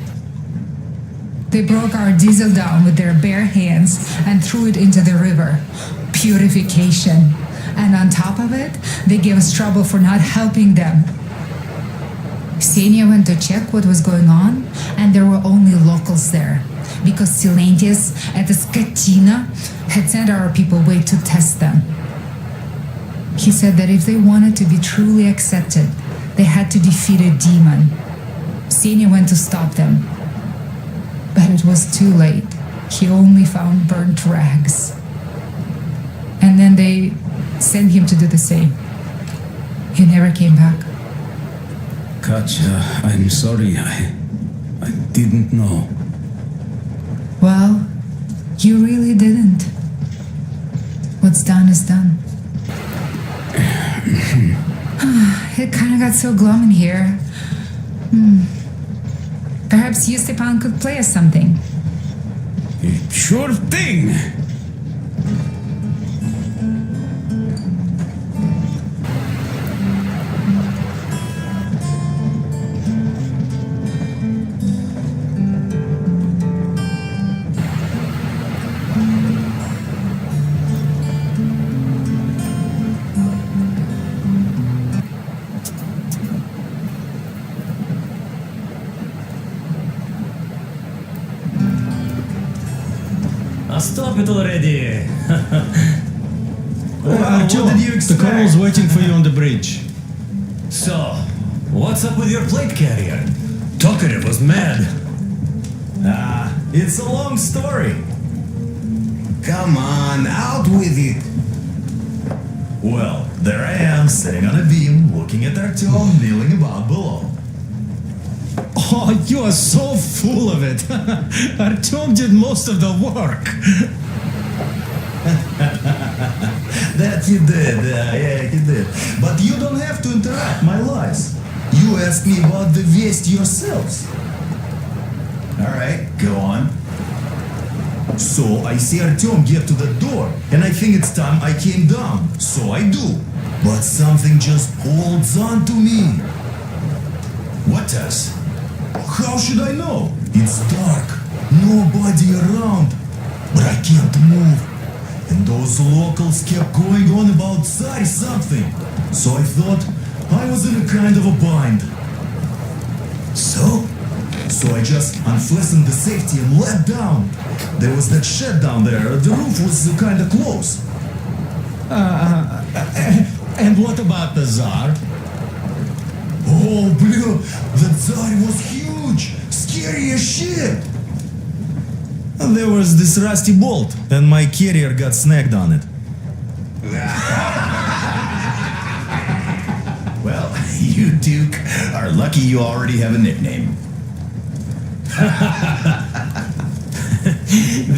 They broke our diesel down with their bare hands and threw it into the river. Purification. And on top of it, they gave us trouble for not helping them. Ksenia went to check what was going on, and there were only locals there, because Silentius at the Skatina had sent our people away to test them. He said that if they wanted to be truly accepted, they had to defeat a demon. Ksenia went to stop them. But it was too late. He only found burnt rags. And then they sent him to do the same. He never came back. Katya, I'm sorry. I didn't know. Well, you really didn't. What's done is done. It kind of got so glum in here. Perhaps you, Stepan, could play us something. Sure thing. Stop it already! Artyom, what did you expect? the colonel's waiting for you on the bridge. So, what's up with your plate carrier? Tokarev was mad. It's a long story. Come on, out with it. Well, there I am, sitting on a beam, looking at Artyom kneeling about below. Oh, you are so full of it. Artyom did most of the work. That he did, yeah, he did. But you don't have to interrupt my lies. You asked me about the Vest yourselves. Alright, go on. So I see Artyom get to the door, and I think it's time I came down. So I do. But something just holds on to me. What does? How should I know? It's dark, nobody around, but I can't move. And those locals kept going on about Tsar something. So I thought I was in a kind of a bind. So I just unfastened the safety and let down. There was that shed down there, the roof was kind of close. And what about the Tsar? Oh, blue, the Tsar was huge, scary as shit. And there was this rusty bolt, and my carrier got snagged on it. Well, you Duke are lucky you already have a nickname.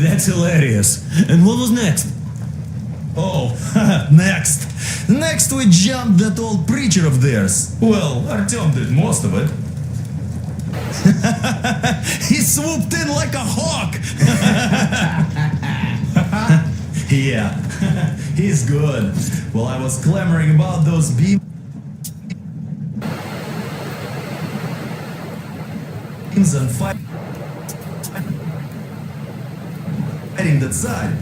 That's hilarious. And what was next? Oh, next. Next we jumped that old preacher of theirs. Well, Artyom did most of it. He swooped in like a hawk. Yeah, he's good. While I was clamoring about those beams and fighting that side.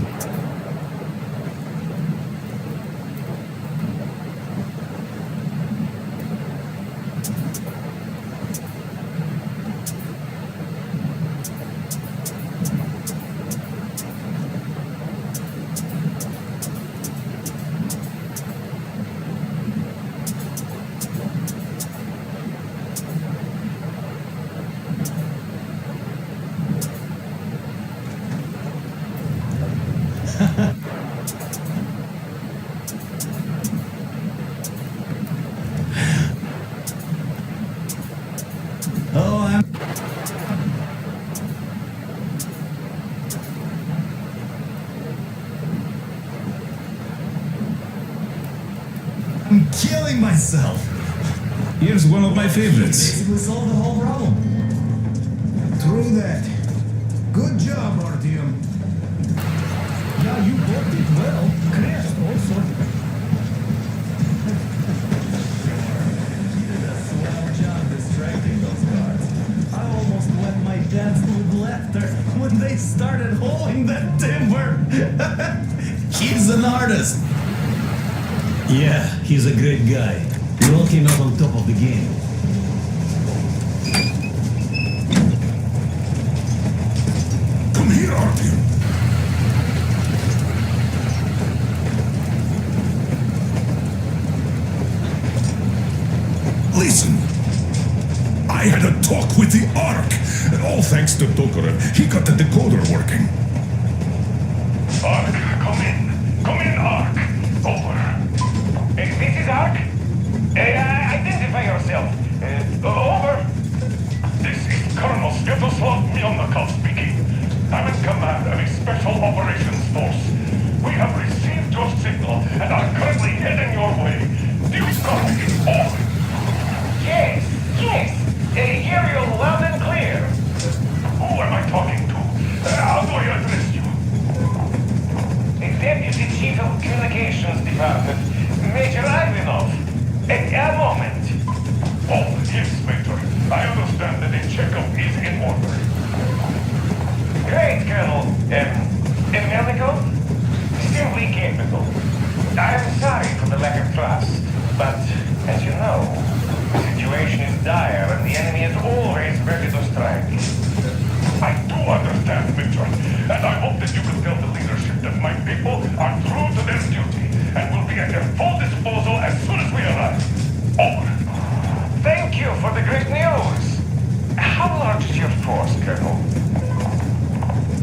I'm killing myself. Here's one of my favorites. Basically solved the whole problem. True that. Good job, Artyom. Yeah, you both did well. Crest also. You did a swell job distracting those guards. I almost wet my pants with laughter when they started hauling that timber. He's an artist. Yeah, he's a great guy. We all came out on top of the game. Come here, Artyom. Listen. I had a talk with the Ark, and all thanks to Tokarev, he got the decoder working. Ark, come in. Come in, Ark. Over. This is Ark? Identify yourself. Over. This is Colonel Sviatoslav Melnikov speaking. I'm in command of a special operations force. We have received your signal and are currently heading your way. Do you copy? Over. Yes. Hear you loud and clear. Who am I talking to? How do I address you? Deputy Chief of Communications Department, Major Ivanov. A moment. Oh, yes, Major. I understand that the checkup is in order. Great, Colonel. Melnikov? Simply capable. I'm sorry for the lack of trust, but, as you know, the situation is dire and the enemy is always ready to strike. I do understand, Major, and I hope that you will tell the leadership that my people are true to their duty and will be at their full disposal as soon as we arrive. Over. Thank you for the great news. How large is your force, Colonel?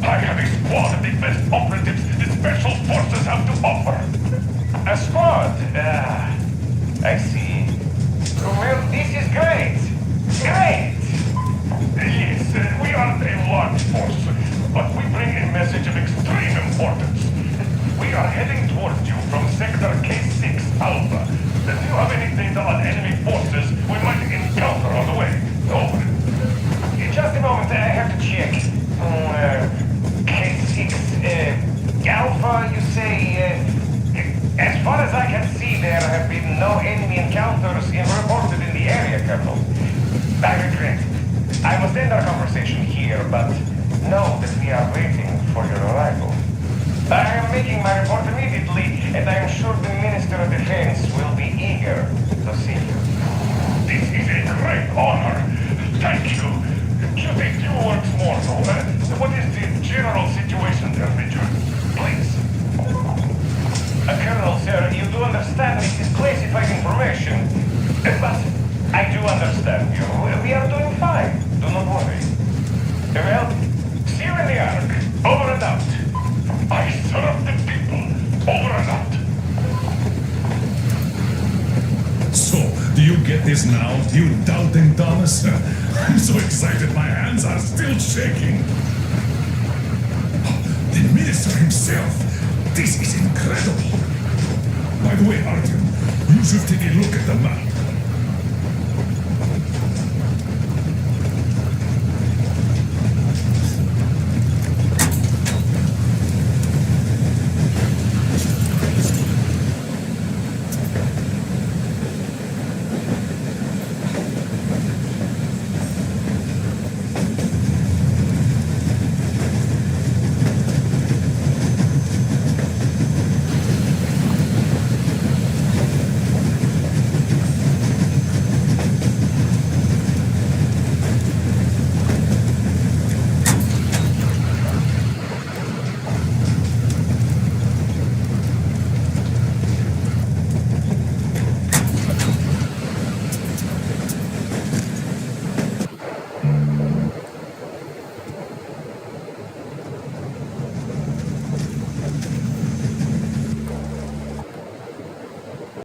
I have a squad of the best operatives the Special Forces have to offer. A squad? I see. Well, this is great. Great! Yes, we aren't a large force, but we bring a message of extreme importance. We are heading towards you from Sector K6 Alpha. Do you have any data on enemy forces we might encounter on the way? Over. Just a moment, I have to check. K6 Alpha, you say? As far as I can see, there have been no enemy encounters reported in the area, Colonel. I regret. I must end our conversation here, but know that we are waiting for your arrival. I am making my report immediately, and I am sure the Minister of Defense will be eager to see you. This is a great honor. Thank you. Just a few words more, though. What is the general situation there, Major? Please. Colonel, sir, you do understand this is classified information. But I do understand you. We are doing fine. Do not worry. Well, see you in the Ark. Over and out. I serve the people. Over and out. So, do you get this now, you doubting Thomas? I'm so excited my hands are still shaking. The minister himself. This is incredible. By the way, Artyom, you should take a look at the map.